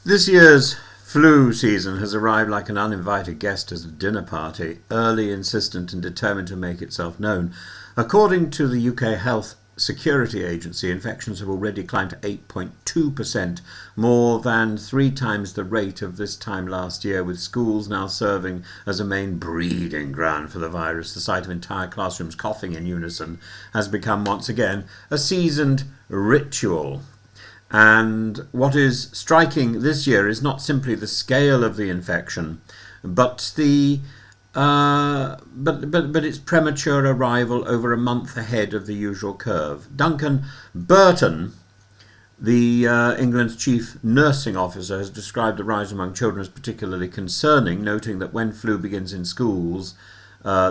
This year's flu season has arrived like an uninvited guest at a dinner party, early, insistent and determined to make itself known. According to the UK Health Security Agency, infections have already climbed to 8.2%, more than 3 times the rate of this time last year, with schools now serving as a main breeding ground for the virus. The sight of entire classrooms coughing in unison has become once again a seasoned ritual. And what is striking this year is not simply the scale of the infection, but its premature arrival over a month ahead of the usual curve. Duncan Burton, the England's chief nursing officer, has described the rise among children as particularly concerning, noting that when flu begins in schools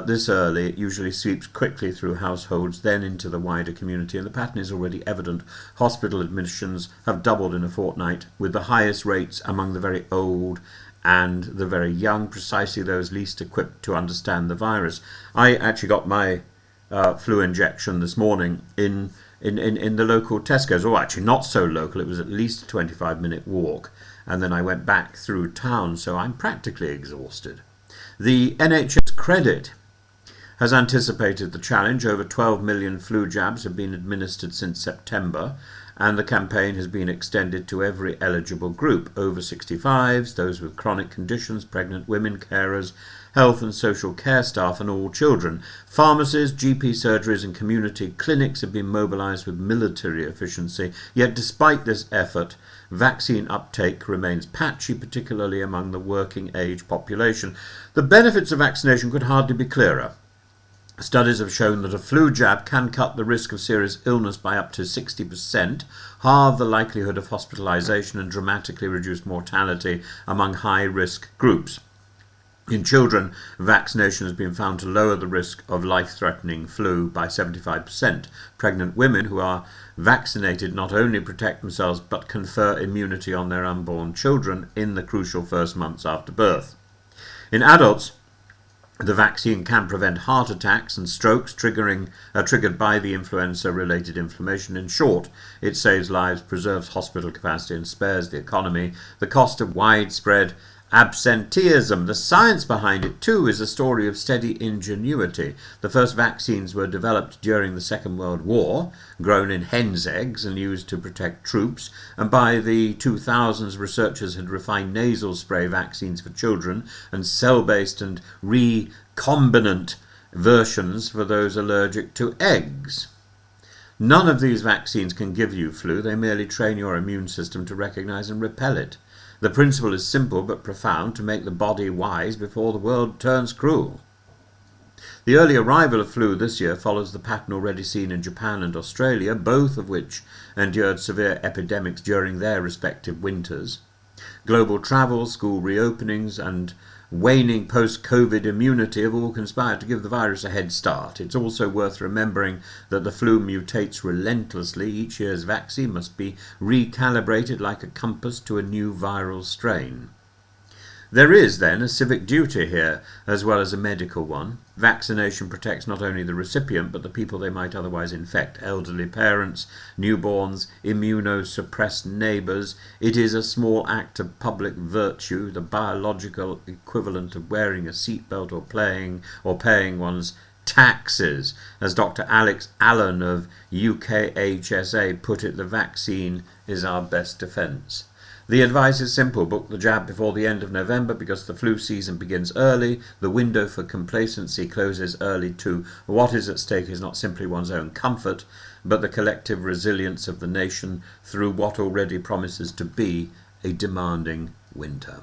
this early, it usually sweeps quickly through households, then into the wider community, and the pattern is already evident. Hospital admissions have doubled in a fortnight, with the highest rates among the very old and the very young, precisely those least equipped to understand the virus. I actually got my flu injection this morning in the local Tesco's, or actually not so local, it was at least a 25-minute walk, and then I went back through town, so I'm practically exhausted. The NHS Credit has anticipated the challenge. Over 12 million flu jabs have been administered since September, and the campaign has been extended to every eligible group: over 65s, those with chronic conditions, pregnant women, carers, health and social care staff, and all children. Pharmacies, GP surgeries and community clinics have been mobilised with military efficiency, yet despite this effort, vaccine uptake remains patchy, particularly among the working age population. The benefits of vaccination could hardly be clearer. Studies have shown that a flu jab can cut the risk of serious illness by up to 60%, halve the likelihood of hospitalisation, and dramatically reduce mortality among high-risk groups. In children, vaccination has been found to lower the risk of life-threatening flu by 75%. Pregnant women who are vaccinated not only protect themselves but confer immunity on their unborn children in the crucial first months after birth. In adults, the vaccine can prevent heart attacks and strokes triggered by the influenza-related inflammation. In short, it saves lives, preserves hospital capacity and spares the economy. The cost of widespread absenteeism. The science behind it, too, is a story of steady ingenuity. The first vaccines were developed during the Second World War, grown in hen's eggs and used to protect troops, and by the 2000s researchers had refined nasal spray vaccines for children and cell-based and recombinant versions for those allergic to eggs. None of these vaccines can give you flu, they merely train your immune system to recognize and repel it. The principle is simple but profound: to make the body wise before the world turns cruel. The early arrival of flu this year follows the pattern already seen in Japan and Australia, both of which endured severe epidemics during their respective winters. Global travel, school reopenings and waning post-COVID immunity have all conspired to give the virus a head start. It's also worth remembering that the flu mutates relentlessly. Each year's vaccine must be recalibrated like a compass to a new viral strain. There is, then, a civic duty here, as well as a medical one. Vaccination protects not only the recipient, but the people they might otherwise infect: elderly parents, newborns, immunosuppressed neighbours. It is a small act of public virtue, the biological equivalent of wearing a seatbelt or paying one's taxes. As Dr. Alex Allen of UKHSA put it, the vaccine is our best defence. The advice is simple: book the jab before the end of November, because the flu season begins early. The window for complacency closes early too. What is at stake is not simply one's own comfort, but the collective resilience of the nation through what already promises to be a demanding winter.